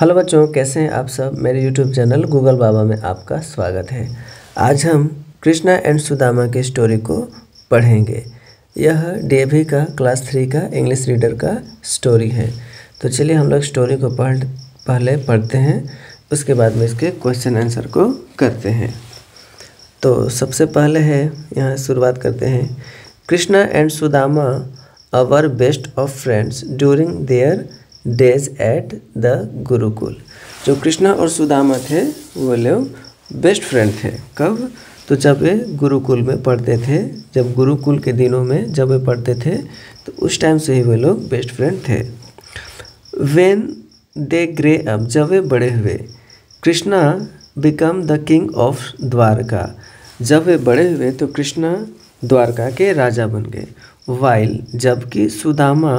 Hello बच्चों, कैसे हैं आप सब। मेरे यूट्यूब चैनल गूगल बाबा में आपका स्वागत है। आज हम कृष्णा एंड सुदामा की स्टोरी को पढ़ेंगे। यह डीएवी का क्लास 3 का इंग्लिश रीडर का स्टोरी है। तो चलिए हम लोग स्टोरी को पहले पढ़ते हैं, उसके बाद में इसके क्वेश्चन आंसर को करते हैं। तो सबसे पहले है, यहाँ शुरुआत करते हैं। Krishna and Sudama our best of friends during their days at the gurukul. जो कृष्णा और सुदामा थे वो लोग बेस्ट फ्रेंड थे। कब? तो जब वे गुरुकुल में पढ़ते थे, जब गुरुकुल के दिनों में जब वे पढ़ते थे तो उस टाइम से ही वे लोग बेस्ट फ्रेंड थे। व्हेन दे ग्रे अप, जब वे बड़े हुए। Krishna become the king of Dwarka, जब वे बड़े हुए तो कृष्णा द्वारका के राजा बन गए। वाइल, जबकि सुदामा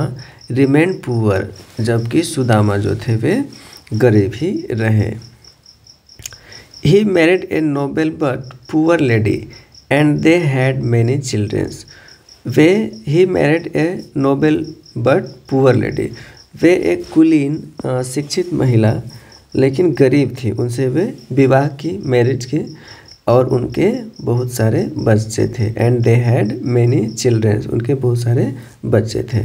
रिमेन पुअर, जबकि सुदामा जो थे वे गरीब ही रहे। He married a noble but poor lady and they had many childrens. He married a noble but poor lady, वे एक कुलीन शिक्षित महिला लेकिन गरीब थी, उनसे वे विवाह की, मैरिज की, और उनके बहुत सारे बच्चे थे। And they had many childrens, उनके बहुत सारे बच्चे थे।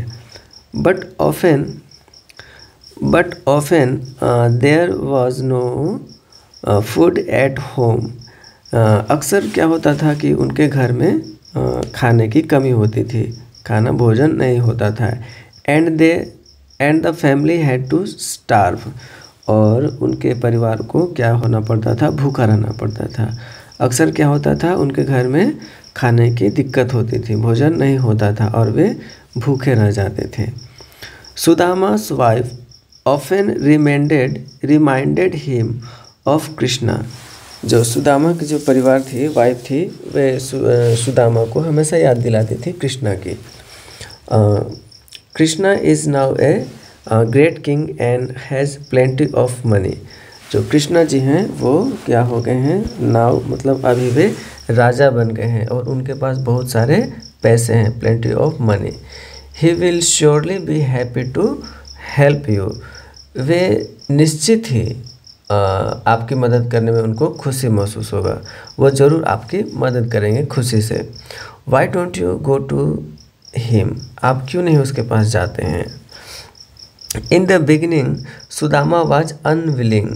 But often there was no food at home, अक्सर क्या होता था कि उनके घर में खाने की कमी होती थी, खाना भोजन नहीं होता था। And the family had to starve, और उनके परिवार को क्या होना पड़ता था, भूखा रहना पड़ता था। अक्सर क्या होता था, उनके घर में खाने की दिक्कत होती थी, भोजन नहीं होता था और वे भूखे रह जाते थे। सुदामा's wife often reminded him of Krishna, जो सुदामा की जो परिवार थी, वाइफ थी, वे सुदामा को हमेशा याद दिलाती थी कृष्णा की। Krishna is now a great king and has plenty of money, जो कृष्णा जी हैं वो क्या हो गए हैं, नाउ मतलब अभी वे राजा बन गए हैं और उनके पास बहुत सारे पैसे हैं, plenty of money. He will surely be happy to help you, वे निश्चित ही आपकी मदद करने में उनको खुशी महसूस होगा, वो ज़रूर आपकी मदद करेंगे खुशी से। Why don't you go to him, आप क्यों नहीं उसके पास जाते हैं। In the beginning Sudama was unwilling,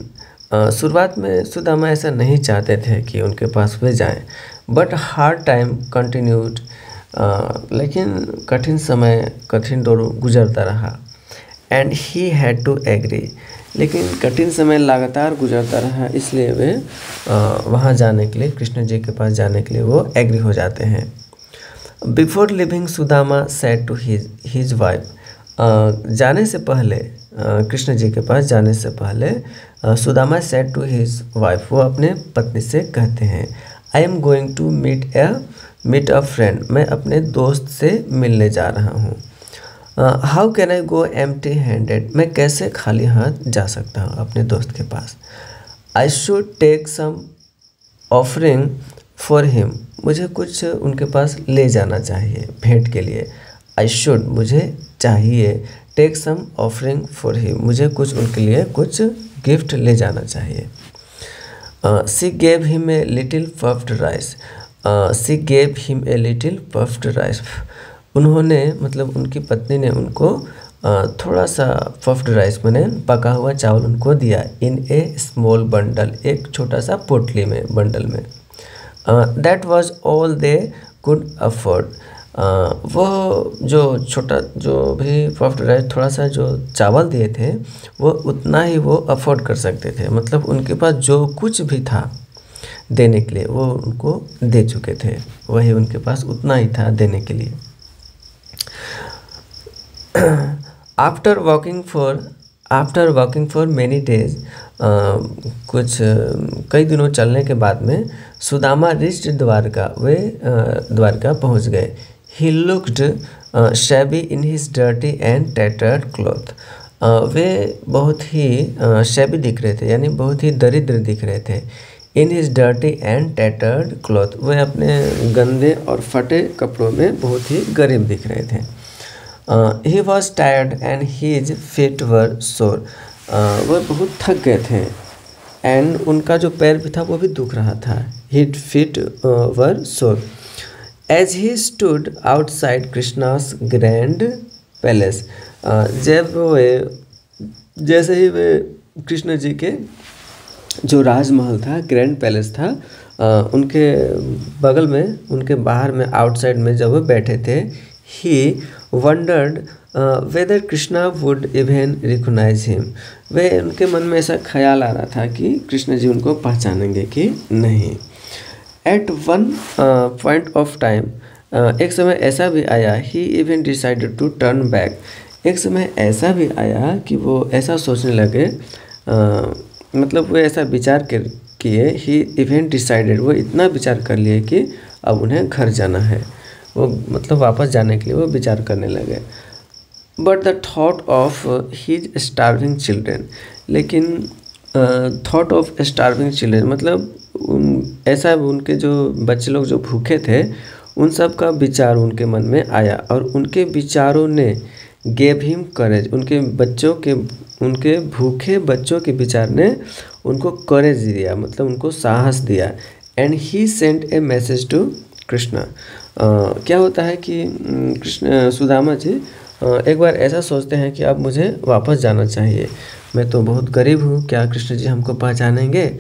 शुरुआत में सुदामा ऐसा नहीं चाहते थे कि उनके पास वे जाएं। बट हार्ड टाइम कंटिन्यूड, लेकिन कठिन दौर गुजरता रहा। And he had to agree, लेकिन कठिन समय लगातार गुजरता रहा, इसलिए वे वहाँ जाने के लिए, कृष्ण जी के पास जाने के लिए वो एग्री हो जाते हैं। Before leaving Sudama said to his wife, जाने से पहले, कृष्ण जी के पास जाने से पहले Sudama said to his wife, वो अपने पत्नी से कहते हैं, I am going to meet a friend, मैं अपने दोस्त से मिलने जा रहा हूँ। How can I go empty handed, मैं कैसे खाली हाथ जा सकता हूँ अपने दोस्त के पास। I should take some offering for him, मुझे कुछ उनके पास ले जाना चाहिए भेंट के लिए। आई शुड, मुझे चाहिए, take some offering for him, मुझे कुछ उनके लिए कुछ गिफ्ट ले जाना चाहिए। She gave him a little puffed rice, she gave him a little puffed rice, उन्होंने मतलब उनकी पत्नी ने उनको थोड़ा सा पफ्ड राइस मैंने पका हुआ चावल उनको दिया। इन ए स्मॉल बंडल, एक छोटा सा पोटली में, बंडल में। That was all they could afford, वो जो भी पफ्ड राइस, थोड़ा सा जो चावल दिए थे वो उतना ही वो अफोर्ड कर सकते थे, मतलब उनके पास जो कुछ भी था देने के लिए वो उनको दे चुके थे, वही उनके पास उतना ही था देने के लिए। After walking for many days, कुछ कई दिनों चलने के बाद में सुदामा रिच्ड द्वारका, वे द्वारका पहुंच गए। He looked shabby in his dirty and tattered cloth, वे बहुत ही शैबी दिख रहे थे, यानी बहुत ही दरिद्र दिख रहे थे। In his dirty and tattered cloth, वे अपने गंदे और फटे कपड़ों में बहुत ही गरीब दिख रहे थे। He was tired and his feet were sore, वह बहुत थक गए थे एंड उनका जो पैर भी था वो भी दुख रहा था। His feet were sore as he stood outside Krishna's grand palace. जब वे जैसे ही वे कृष्ण जी के जो राजमहल था, ग्रैंड पैलेस था, उनके बगल में, उनके बाहर में, आउटसाइड में जब वो बैठे थे, he wondered whether Krishna would even recognise him. वे उनके मन में ऐसा ख्याल आ रहा था कि कृष्ण जी उनको पहचानेंगे कि नहीं। At one point of time, एक समय ऐसा भी आया, he even decided to turn back. एक समय ऐसा भी आया कि वो ऐसा सोचने लगे, मतलब वो ऐसा विचार किए, ही इवन डिसाइडेड, वो इतना विचार कर लिए कि अब उन्हें घर जाना है, वो मतलब वापस जाने के लिए वो विचार करने लगे। But the thought of his starving children, लेकिन थॉट ऑफ स्टार्विंग चिल्ड्रेन मतलब ऐसा उनके जो बच्चे लोग जो भूखे थे उन सब का विचार उनके मन में आया, और उनके विचारों ने गेव हिम करेज, उनके भूखे बच्चों के विचार ने उनको करेज दिया, मतलब उनको साहस दिया। And he sent a message to Krishna. क्या होता है कि कृष्ण सुदामा जी एक बार ऐसा सोचते हैं कि अब मुझे वापस जाना चाहिए, मैं तो बहुत गरीब हूँ, क्या कृष्ण जी हमको पहचानेंगे।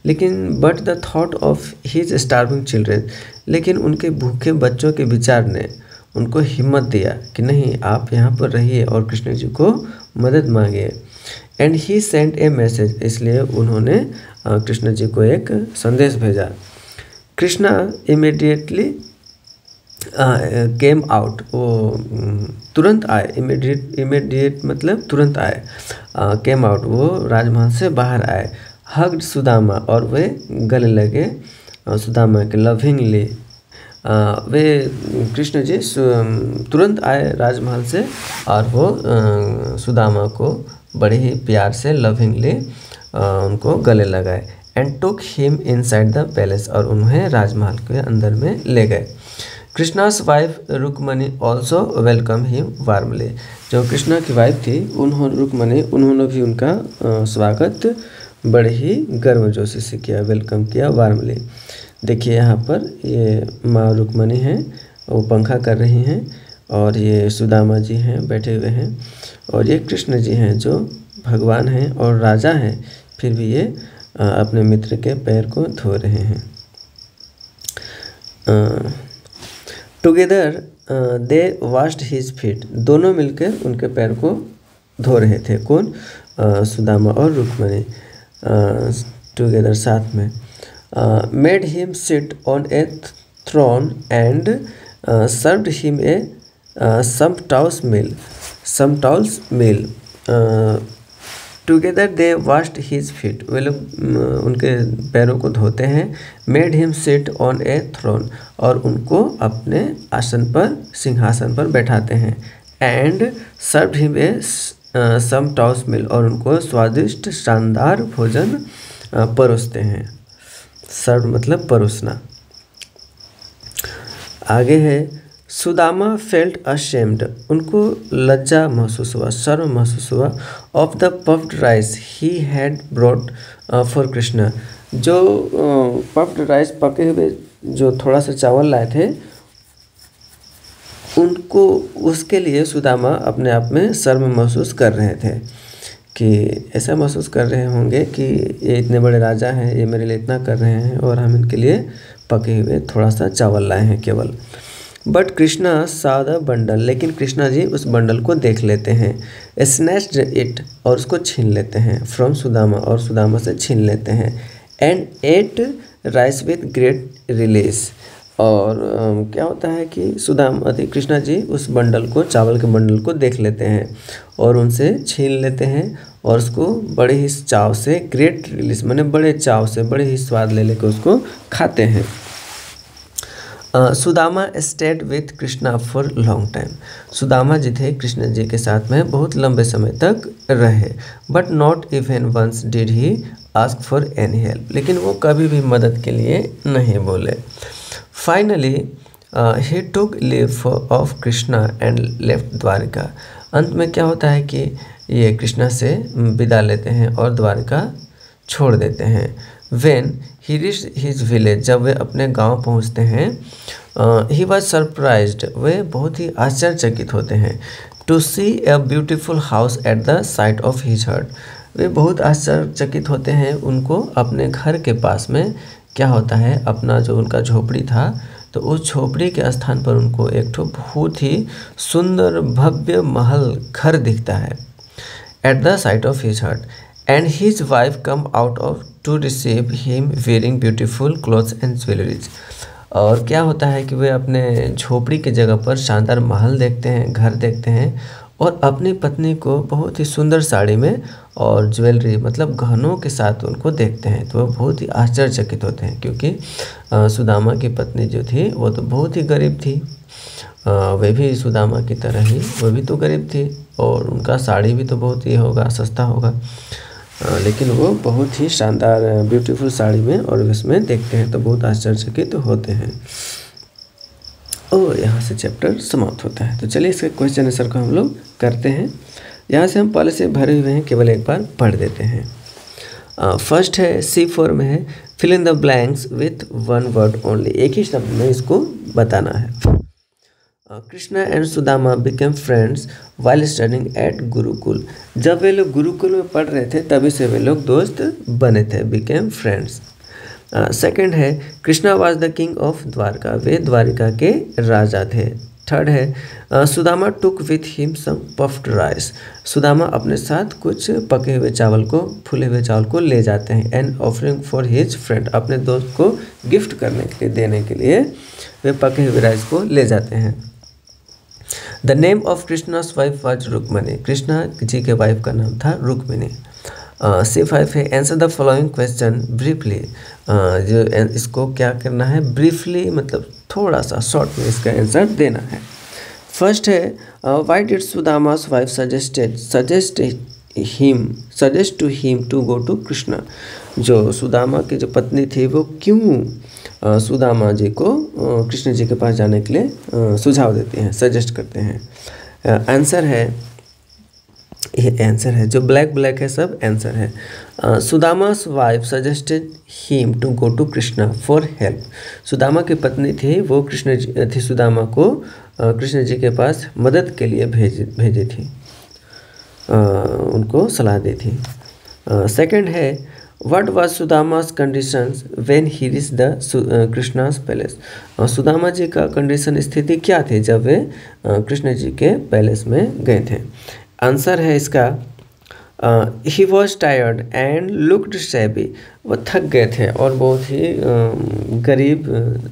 लेकिन but the thought of his starving children, लेकिन उनके भूखे बच्चों के विचार ने उनको हिम्मत दिया कि नहीं, आप यहाँ पर रहिए और कृष्ण जी को मदद मांगिए। And he sent a message, इसलिए उन्होंने कृष्ण जी को एक संदेश भेजा। कृष्णा इमीडिएटली केम आउट, वो तुरंत आए, इमीडिएट मतलब तुरंत आए, केम आउट, वो राजमहल से बाहर आए। हग्ड सुदामा, और वे गले लगे सुदामा के लविंगली। वे कृष्ण जी तुरंत आए राजमहल से और वो सुदामा को बड़े ही प्यार से लविंगली उनको गले लगाए। And took him inside the palace, और उन्हें राजमहल के अंदर में ले गए। Krishna's wife Rukmani also welcome him warmly, जो कृष्णा की वाइफ थी रुक्मणी, उन्होंने भी उनका स्वागत बड़े ही गर्मजोशी से किया, वेलकम किया वार्मली। देखिए यहाँ पर ये माँ रुक्मणी हैं, वो पंखा कर रही हैं, और ये सुदामा जी हैं बैठे हुए हैं, और ये कृष्ण जी हैं जो भगवान हैं और राजा हैं, फिर भी ये अपने मित्र के पैर को धो रहे हैं। Together they washed his feet, दोनों मिलकर उनके पैर को धो रहे थे। कौन? सुदामा और रुक्मणी टुगेदर, साथ में। Made him sit on a throne and served him a sumptuous meal. Together they washed his feet, वे लोग उनके पैरों को धोते हैं। Made him sit on a throne, और उनको अपने आसन पर, सिंहासन पर बैठाते हैं। And served him a sumptuous meal, और उनको स्वादिष्ट शानदार भोजन परोसते हैं। सर्व मतलब परोसना। आगे है, सुदामा फेल्ट अशेम्ड, उनको लज्जा महसूस हुआ, शर्म महसूस हुआ। Of the puffed rice he had brought for Krishna, जो पफ्ड राइस, पके हुए जो थोड़ा सा चावल लाए थे, उनको, उसके लिए सुदामा अपने आप में शर्म महसूस कर रहे थे, कि ऐसा महसूस कर रहे होंगे कि ये इतने बड़े राजा हैं, ये मेरे लिए इतना कर रहे हैं, और हम इनके लिए पके हुए थोड़ा सा चावल लाए हैं केवल। But Krishna saw the bundle, लेकिन कृष्णा जी उस बंडल को देख लेते हैं। स्नैच्ड इट, और उसको छीन लेते हैं। फ्रॉम सुदामा, और सुदामा से छीन लेते हैं। And ate rice with great relish, और क्या होता है कि कृष्णा जी उस बंडल को, चावल के बंडल को देख लेते हैं और उनसे छीन लेते हैं, और उसको बड़े ही चाव से, ग्रेट रिलीज माने बड़े चाव से, बड़े ही स्वाद ले लेकर उसको खाते हैं। Sudama stayed with Krishna for long time, Sudama ji थे कृष्ण जी के साथ में बहुत लंबे समय तक रहे। But not even once did he ask for any help, लेकिन वो कभी भी मदद के लिए नहीं बोले। Finally he took leave of Krishna and left Dwarika, अंत में क्या होता है कि ये कृष्णा से विदा लेते हैं और द्वारका छोड़ देते हैं। When he reached his village, जब वे अपने गांव पहुंचते हैं, he was surprised, वे बहुत ही आश्चर्यचकित होते हैं, to see a beautiful house at the side of his hut, वे बहुत आश्चर्यचकित होते हैं उनको अपने घर के पास में क्या होता है, अपना जो उनका झोपड़ी था, तो उस झोपड़ी के स्थान पर उनको एक ठो बहुत ही सुंदर भव्य महल घर दिखता है। At the side of his hut and his wife come out of to receive him wearing beautiful clothes and jewelries. और क्या होता है कि वे अपने झोपड़ी के जगह पर शानदार महल देखते हैं, घर देखते हैं, और अपनी पत्नी को बहुत ही सुंदर साड़ी में और ज्वेलरी मतलब गहनों के साथ उनको देखते हैं, तो वो बहुत ही आश्चर्यचकित होते हैं, क्योंकि सुदामा की पत्नी जो थी वो तो बहुत ही गरीब थी, वे भी सुदामा की तरह ही वो भी तो गरीब थी, और उनका साड़ी भी तो बहुत ही होगा, सस्ता होगा, लेकिन वो बहुत ही शानदार ब्यूटीफुल साड़ी में और उसमें देखते हैं तो बहुत आश्चर्यचकित होते हैं। और यहाँ से चैप्टर समाप्त होता है। तो चलिए इसके क्वेश्चन आंसर को हम लोग करते हैं। यहाँ से हम पहले से भरे हुए हैं, केवल एक बार पढ़ देते हैं। फर्स्ट है C4 में है fill in the blanks with one word only, एक ही शब्द में इसको बताना है। Krishna and Sudama became friends while studying at gurukul, जब वे लोग गुरुकुल में पढ़ रहे थे तभी से वे लोग दोस्त बने थे, बिकेम फ्रेंड्स। सेकंड है Krishna was the king of Dwarka, वे द्वारिका के राजा थे। थर्ड है Sudama took with him some puffed rice, Sudama अपने साथ कुछ पके हुए चावल को, फूले हुए चावल को ले जाते हैं। And offering for his friend, अपने दोस्त को गिफ्ट करने के लिए, देने के लिए वे पके हुए राइस को ले जाते हैं। The name of Krishna's wife was Rukmini, Krishna ji के वाइफ का नाम था रुक्मिणी। C5 है answer the following question briefly, जो इसको क्या करना है, ब्रीफली मतलब थोड़ा सा शॉर्ट में इसका आंसर देना है। फर्स्ट है why did Sudama's wife suggest to him to go to Krishna, जो सुदामा की जो पत्नी थी वो क्यों सुदामा जी को कृष्ण जी के पास जाने के लिए सुझाव देती हैं, सजेस्ट करते हैं। आंसर है, ये आंसर है, जो ब्लैक ब्लैक है सब आंसर है। Sudama's wife suggested him to go to Krishna for help, Sudama की पत्नी थी वो कृष्ण जी थी, सुदामा को कृष्ण जी के पास मदद के लिए भेजी थी, उनको सलाह दी थी। सेकंड है what was Sudama's conditions when he reached the Krishna's palace, Sudama ji का कंडीशन स्थिति क्या थी जब वे कृष्ण जी के पैलेस में गए थे। आंसर है इसका ही was tired and looked shabby, वो थक गए थे और बहुत ही गरीब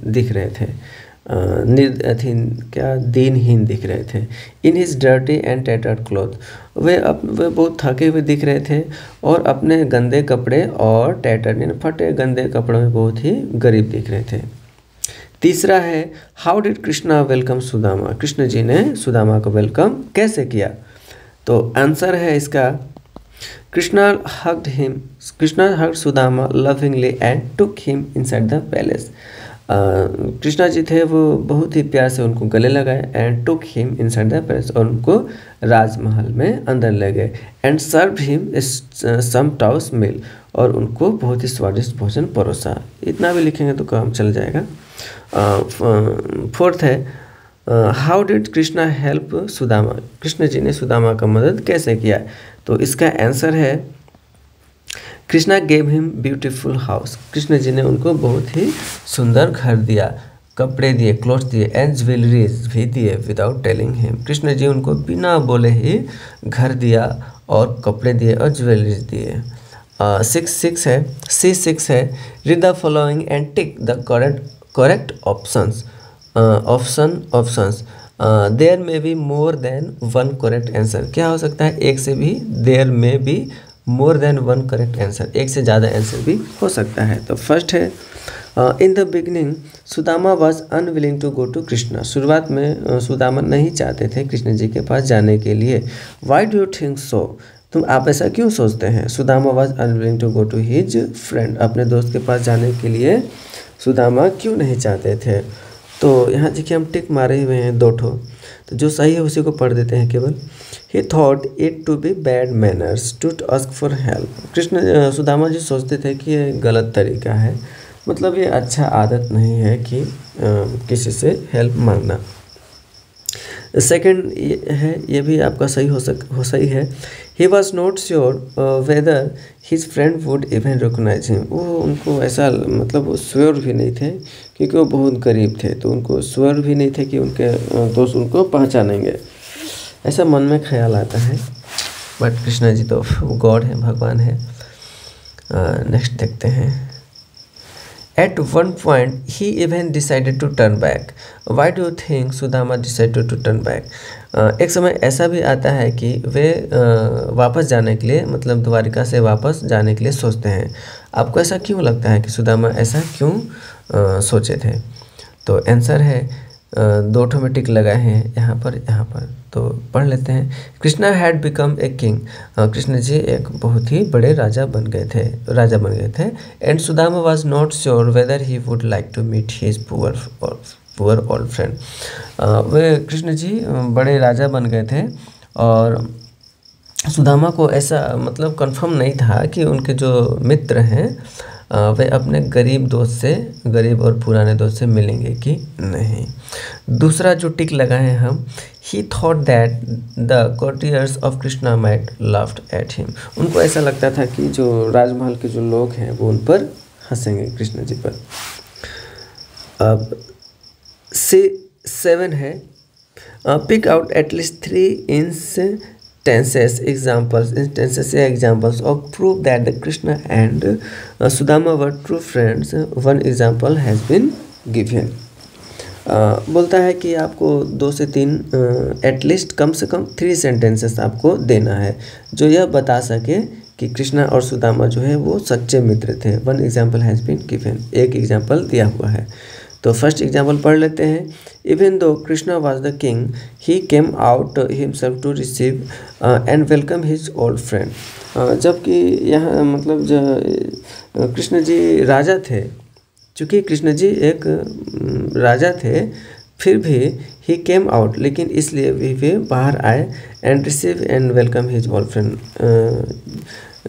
दिख रहे थे, दीनहीन दिख रहे थे। In his dirty and tattered cloth, वे बहुत थके हुए दिख रहे थे और अपने गंदे कपड़े और टैटर्ड यानी फटे गंदे कपड़ों में बहुत ही गरीब दिख रहे थे। तीसरा है how did Krishna welcome Sudama, Krishna ji ने सुदामा को वेलकम कैसे किया। तो आंसर है इसका Krishna hugged Sudama lovingly and took him inside the palace, Krishna ji थे वो बहुत ही प्यार से उनको गले लगाए and took him inside the palace, और उनको राजमहल में अंदर ले गए। एंड सर्व हिम सम टाउस मील, और उनको बहुत ही स्वादिष्ट भोजन परोसा। इतना भी लिखेंगे तो काम चल जाएगा। फोर्थ है how did Krishna help Sudama, Krishna ji ने सुदामा का मदद कैसे किया। तो इसका आंसर है Krishna gave him beautiful house, Krishna ji ने उनको बहुत ही सुंदर घर दिया, कपड़े दिए, क्लोथ्स दिए, एंड ज्वेलरीज भी दिए without telling him, Krishna ji उनको बिना बोले ही घर दिया और कपड़े दिए और ज्वेलरीज दिए। C6 है read the following and tick the correct options, options there may be more than one correct answer, क्या हो सकता है एक से भी, there may be more than one correct answer, एक से ज़्यादा आंसर भी हो सकता है। तो फर्स्ट है in the beginning Sudama was unwilling to go to Krishna, शुरुआत में सुदामा नहीं चाहते थे कृष्ण जी के पास जाने के लिए। Why do you think so, तुम आप ऐसा क्यों सोचते हैं। Sudama was unwilling to go to his friend, अपने दोस्त के पास जाने के लिए सुदामा क्यों नहीं चाहते थे। तो यहाँ देखिए हम टिक मारे हुए हैं 2 ठो, तो जो सही है उसी को पढ़ देते हैं केवल। He thought it to be bad manners to ask for help. Krishna Sudama ji सोचते थे कि ये गलत तरीका है, मतलब ये अच्छा आदत नहीं है कि किसी से हेल्प मांगना। सेकंड ये भी आपका सही है। He was not sure whether his friend would even recognise him. वो उनको ऐसा मतलब वो श्योर भी नहीं थे, क्योंकि वो बहुत गरीब थे, तो उनको श्योर भी नहीं थे कि उनके दोस्त उनको पहचानेंगे, ऐसा मन में ख्याल आता है। बट कृष्णा जी तो गॉड है, भगवान है। नेक्स्ट देखते हैं। At one point, he even decided to turn back. Why do you think Sudama decided to turn back? एक समय ऐसा भी आता है कि वे वापस जाने के लिए, मतलब द्वारिका से वापस जाने के लिए सोचते हैं। आपको ऐसा क्यों लगता है कि सुदामा ऐसा क्यों सोचे थे? तो आंसर है, दो ठो में टिक लगाए हैं यहाँ पर, तो पढ़ लेते हैं। Krishna had become a king. Krishna ji एक बहुत ही बड़े राजा बन गए थे। And Sudama was not sure whether he would like to meet his poor old friend. वे कृष्ण जी बड़े राजा बन गए थे, और सुदामा को ऐसा मतलब कंफर्म नहीं था कि उनके जो मित्र हैं वे अपने गरीब और पुराने दोस्त से मिलेंगे कि नहीं। दूसरा जो टिक लगाए हैं हम, ही thought that the courtiers of Krishna might laughed at him. उनको ऐसा लगता था कि जो राजमहल के जो लोग हैं वो उन पर हंसेंगे, कृष्ण जी पर। अब 7 है, pick out at least 3 instances examples of proof that the Krishna and Sudama were true friends. One example has been given. बोलता है कि आपको 2 से 3 एटलीस्ट कम से कम 3 सेंटेंसेस आपको देना है जो यह बता सके कि कृष्णा और सुदामा जो है वो सच्चे मित्र थे। One example has been given, एक एग्जाम्पल दिया हुआ है। तो फर्स्ट एग्जाम्पल पढ़ लेते हैं। Even though Krishna was the king he came out himself to receive and welcome his old friend. जबकि यहाँ मतलब कृष्ण जी राजा थे, चूँकि कृष्ण जी एक राजा थे, फिर भी ही केम आउट, लेकिन इसलिए भी वे बाहर आए and receive and welcome his old friend.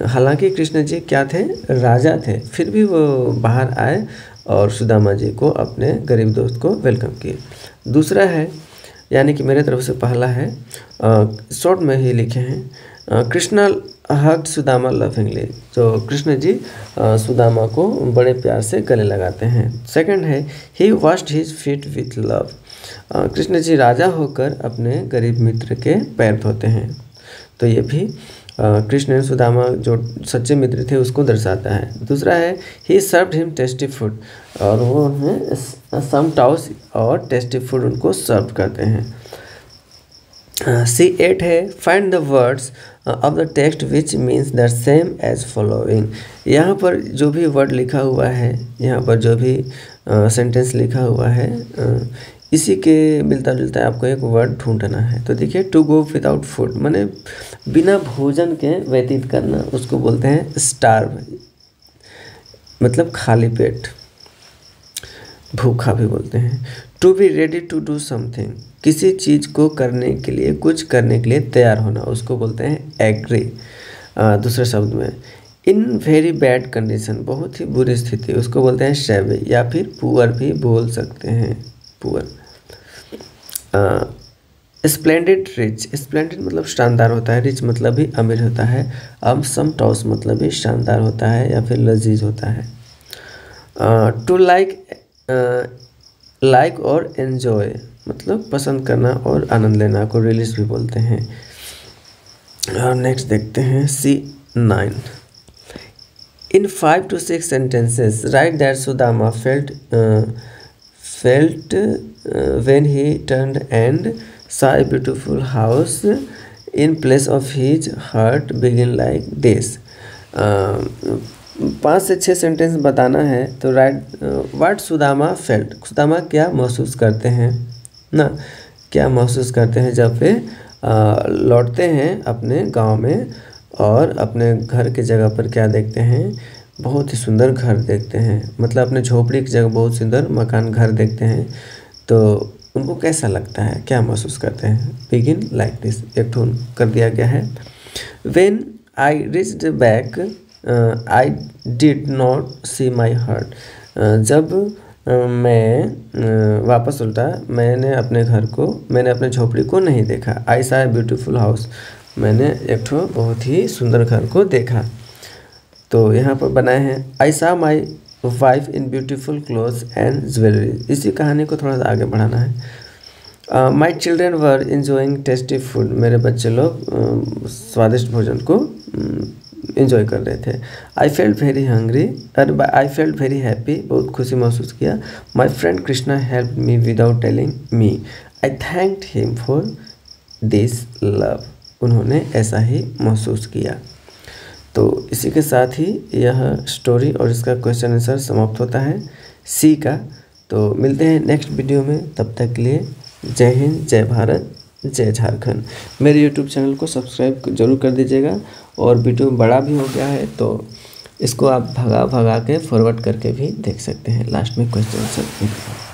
हालांकि कृष्ण जी क्या थे, राजा थे, फिर भी वो बाहर आए और सुदामा जी को अपने गरीब दोस्त को वेलकम किए। दूसरा है, यानी कि मेरे तरफ से पहला है, शॉर्ट में ही लिखे हैं, कृष्णा हग्ड सुदामा लविंगली। तो कृष्ण जी सुदामा को बड़े प्यार से गले लगाते हैं। सेकंड है, he washed his feet with love. Krishna ji राजा होकर अपने गरीब मित्र के पैर धोते हैं। तो ये भी कृष्ण एंड सुदामा जो सच्चे मित्र थे उसको दर्शाता है। दूसरा है, ही सर्व्ड हिम टेस्टी फूड, और वो उन्हें सम टाउस और टेस्टी फूड उनको सर्व करते हैं। C8 है, find the words of the text which means the same as following. यहाँ पर जो भी वर्ड लिखा हुआ है, यहाँ पर जो भी सेंटेंस लिखा हुआ है, इसी के मिलता जुलता आपको एक वर्ड ढूंढना है। तो देखिए, टू गो विदाउट फूड माने बिना भोजन के व्यतीत करना, उसको बोलते हैं स्टार्व, मतलब खाली पेट, भूखा भी बोलते हैं। To be ready to do something, किसी चीज़ को करने के लिए, कुछ करने के लिए तैयार होना, उसको बोलते हैं एग्री। दूसरे शब्द में, इन वेरी बैड कंडीशन, बहुत ही बुरी स्थिति, उसको बोलते हैं शैवी, या फिर पुअर भी बोल सकते हैं, पुअर। स्प्लेंडेड रिच, स्प्लेंडेड मतलब शानदार होता है, रिच मतलब भी अमीर होता है। अब सम टॉस मतलब भी शानदार होता है या फिर लजीज होता है। टू लाइक और एन्जॉय मतलब पसंद करना और आनंद लेना को रिलीज भी बोलते हैं। और नेक्स्ट देखते हैं C9। In 5 to 6 sentences write that Sudama felt when he turned and saw a beautiful house in place of his heart begin like this। 5 से 6 सेंटेंस बताना है। तो right what Sudama felt, Sudama क्या महसूस करते हैं ना, क्या महसूस करते हैं जब वे लौटते हैं अपने गांव में और अपने घर की जगह पर क्या देखते हैं, बहुत ही सुंदर घर देखते हैं, मतलब अपने झोपड़ी की जगह बहुत सुंदर मकान घर देखते हैं। तो उनको कैसा लगता है, क्या महसूस करते हैं। बिगिन लाइक दिस, एक ठोन कर दिया गया है। When I reached back I did not see my hut. जब मैं वापस उल्टा, मैंने अपने झोपड़ी को नहीं देखा। आई सा ए ब्यूटीफुल हाउस, मैंने एक ठो बहुत ही सुंदर घर को देखा। तो यहाँ पर बनाए हैं आई सा my wife in beautiful clothes and jewellery. इसी कहानी को थोड़ा सा आगे बढ़ाना है। My children were enjoying tasty food, मेरे बच्चे लोग स्वादिष्ट भोजन को इंजॉय कर रहे थे। I felt very hungry, I felt very happy, बहुत खुशी महसूस किया। My friend Krishna help me without telling me, I thanked him for this love, उन्होंने ऐसा ही महसूस किया। तो इसी के साथ ही यह स्टोरी और इसका क्वेश्चन आंसर समाप्त होता है सी का। तो मिलते हैं नेक्स्ट वीडियो में, तब तक के लिए जय हिंद, जय भारत, जय झारखंड। मेरे यूट्यूब चैनल को सब्सक्राइब जरूर कर दीजिएगा। और वीडियो बड़ा भी हो गया है तो इसको आप भगा के फॉरवर्ड करके भी देख सकते हैं। लास्ट में क्वेश्चन आंसर।